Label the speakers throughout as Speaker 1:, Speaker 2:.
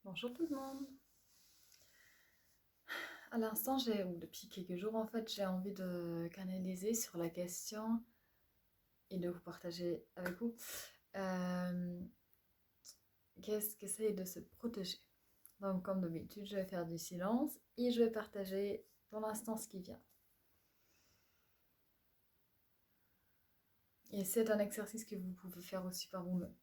Speaker 1: Bonjour tout le monde. À l'instant, ou depuis quelques jours en fait, j'ai envie de canaliser sur la question et de vous partager avec vous euh, qu'est-ce que c'est de se protéger. Donc comme d'habitude, je vais faire du silence et je vais partager pour l'instant ce qui vient. Et c'est un exercice que vous pouvez faire aussi par vous-même.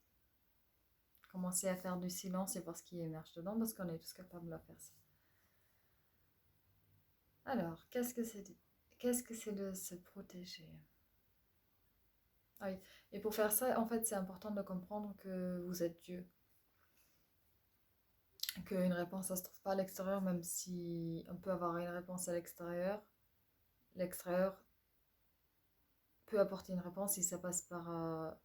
Speaker 1: Commencez à faire du silence et voir ce qui émerge dedans parce qu'on est tous capables de faire ça. Alors, qu'est-ce que c'est de se protéger? Ah oui. Et pour faire ça, en fait, c'est important de comprendre que vous êtes Dieu. Qu'une réponse, ça se trouve pas à l'extérieur, même si on peut avoir une réponse à l'extérieur. L'extérieur peut apporter une réponse si ça passe par un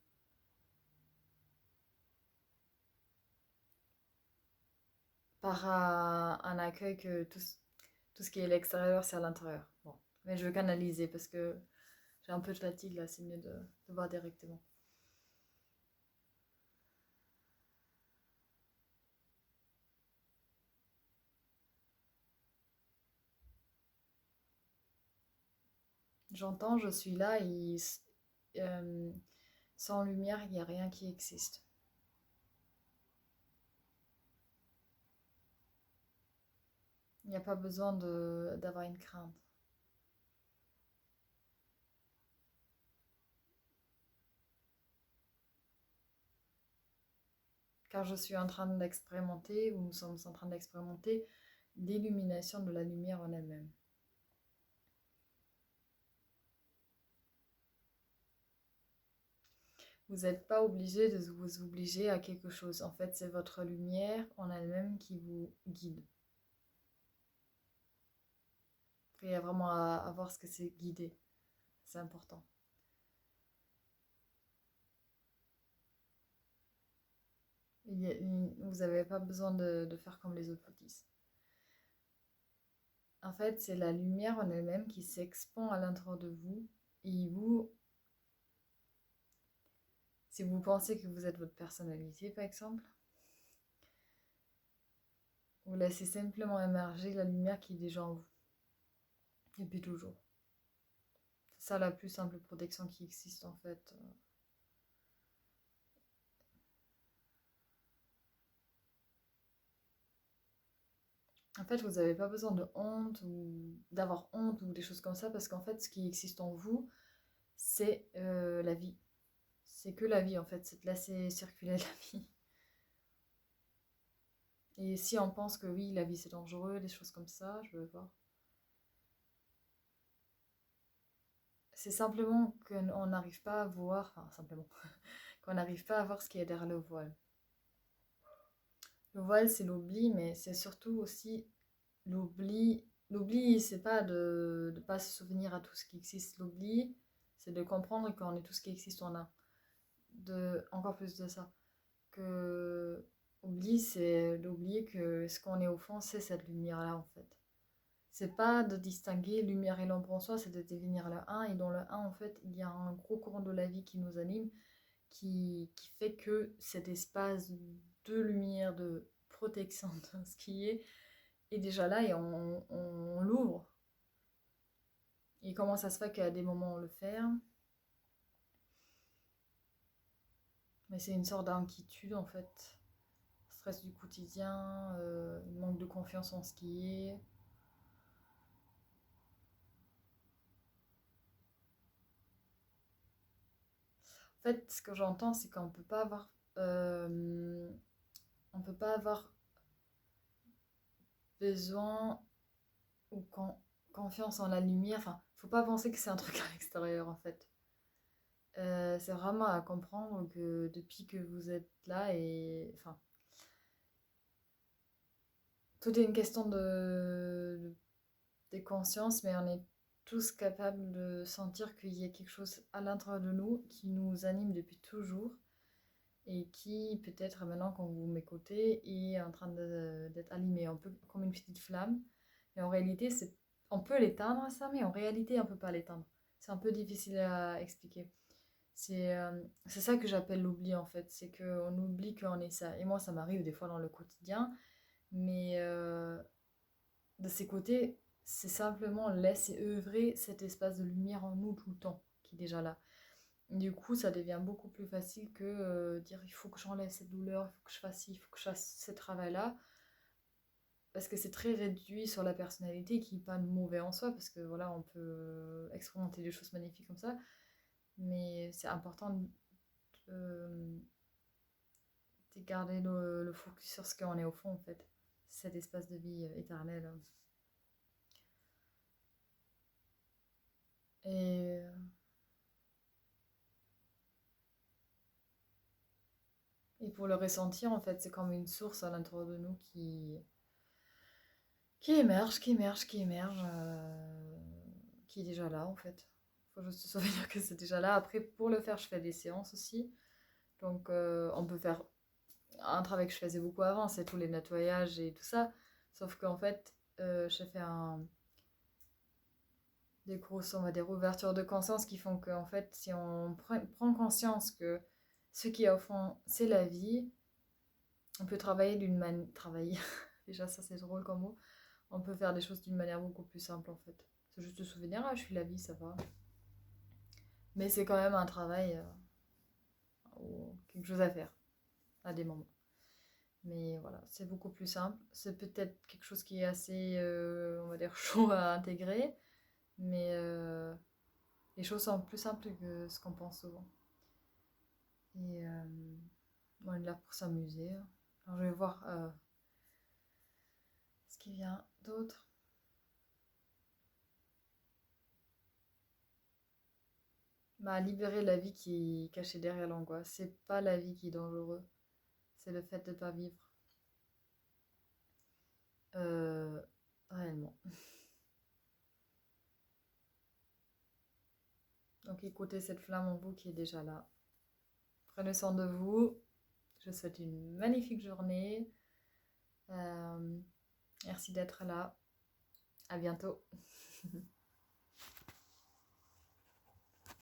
Speaker 1: accueil que tout ce qui est l'extérieur, c'est à l'intérieur. Bon. Mais je veux canaliser parce que j'ai un peu de fatigue là, c'est mieux de voir directement. J'entends, je suis là et euh, sans lumière, il n'y a rien qui existe. Il n'y a pas besoin d'avoir une crainte. Car je suis en train d'expérimenter, ou nous sommes en train d'expérimenter, l'illumination de la lumière en elle-même. Vous n'êtes pas obligé de vous obliger à quelque chose. En fait, c'est votre lumière en elle-même qui vous guide. Il y a vraiment à voir ce que c'est guider. C'est important. Vous n'avez pas besoin de faire comme les autres vous disent. En fait, c'est la lumière en elle-même qui s'expand à l'intérieur de vous. Et vous, si vous pensez que vous êtes votre personnalité, par exemple, vous laissez simplement émerger la lumière qui est déjà en vous. Depuis toujours. C'est ça la plus simple protection qui existe en fait. En fait, vous n'avez pas besoin de honte ou d'avoir honte ou des choses comme ça parce qu'en fait, ce qui existe en vous, c'est la vie. C'est que la vie en fait, c'est de laisser circuler la vie. Et si on pense que oui, la vie c'est dangereux, des choses comme ça, je veux voir. C'est simplement qu'on n'arrive pas à voir, enfin simplement, qu'on n'arrive pas à voir ce qui est derrière le voile. Le voile c'est l'oubli, mais c'est surtout aussi l'oubli. L'oubli, c'est pas de ne pas se souvenir à tout ce qui existe. L'oubli, c'est de comprendre qu'on est tout ce qui existe en un. Encore plus de ça. Que oubli, c'est d'oublier que ce qu'on est au fond, c'est cette lumière-là en fait. C'est pas de distinguer lumière et l'ombre en soi, c'est de devenir le un. Et dans le un, en fait, il y a un gros courant de la vie qui nous anime, qui fait que cet espace de lumière, de protection de ce qui est déjà là et on l'ouvre. Et comment ça se fait qu'à des moments on le ferme? Mais c'est une sorte d'inquiétude en fait. Stress du quotidien, manque de confiance en ce qui est. En fait, ce que j'entends, c'est qu'on peut pas avoir, on peut pas avoir besoin ou confiance en la lumière. Enfin, faut pas penser que c'est un truc à l'extérieur en fait. C'est vraiment à comprendre que depuis que vous êtes là et enfin, tout est une question de conscience, mais on est tous capables de sentir qu'il y a quelque chose à l'intérieur de nous qui nous anime depuis toujours et qui, peut-être maintenant quand vous m'écoutez, est en train d'être allumé un peu comme une petite flamme. Mais en réalité, on peut l'éteindre, ça, mais en réalité, on ne peut pas l'éteindre. C'est un peu difficile à expliquer. C'est ça que j'appelle l'oubli en fait, c'est qu'on oublie qu'on est ça. Et moi, ça m'arrive des fois dans le quotidien. Mais de ses côtés, c'est simplement laisser œuvrer cet espace de lumière en nous tout le temps, qui est déjà là. Du coup, ça devient beaucoup plus facile que dire il faut que j'enlève cette douleur, il faut que je fasse ci, il faut que je fasse ce travail-là. Parce que c'est très réduit sur la personnalité, qui n'est pas mauvais en soi, parce que voilà, on peut expérimenter des choses magnifiques comme ça. Mais c'est important de, de garder le focus sur ce qu'on est au fond, en fait. Cet espace de vie éternel. Et, et pour le ressentir, en fait, c'est comme une source à l'intérieur de nous qui émerge, qui est déjà là, en fait. Faut juste se souvenir que c'est déjà là. Après, pour le faire, je fais des séances aussi. Donc, on peut faire un travail que je faisais beaucoup avant, c'est tous les nettoyages et tout ça. Sauf qu'en fait, j'ai fait des grosses, on va dire, ouvertures de conscience qui font qu'en fait, si on prend conscience que ce qui est au fond, c'est la vie, on peut travailler d'une manière... Travailler, déjà ça c'est drôle comme mot. On peut faire des choses d'une manière beaucoup plus simple en fait. C'est juste se souvenir, ah je suis la vie, ça va. Mais c'est quand même un travail ou quelque chose à faire à des moments. Mais voilà, c'est beaucoup plus simple. C'est peut-être quelque chose qui est assez, on va dire, chaud à intégrer. Mais les choses sont plus simples que ce qu'on pense souvent. Et on est là pour s'amuser. Alors je vais voir ce qui vient d'autre. Bah, libérer la vie qui est cachée derrière l'angoisse. C'est pas la vie qui est dangereuse, c'est le fait de ne pas vivre. Euh, Réellement. Donc écoutez cette flamme en vous qui est déjà là. Prenez soin de vous. Je vous souhaite une magnifique journée. Euh, Merci d'être là. À bientôt.